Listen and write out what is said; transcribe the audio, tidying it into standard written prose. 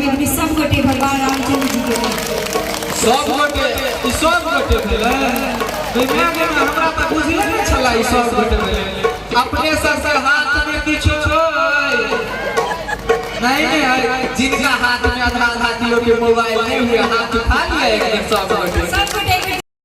जाबे सब गोटे भगवान रामचंद्र जी के सब गोटे भेलै दुनिया में हमरा त बुझले न छला ई सब गोटे भेलै अपने सब के हाथ में किछो नहीं जिनका हाथ में आधा किलो के मोबाइल नहीं हुए हाथ उठा लिया एक सब गोटे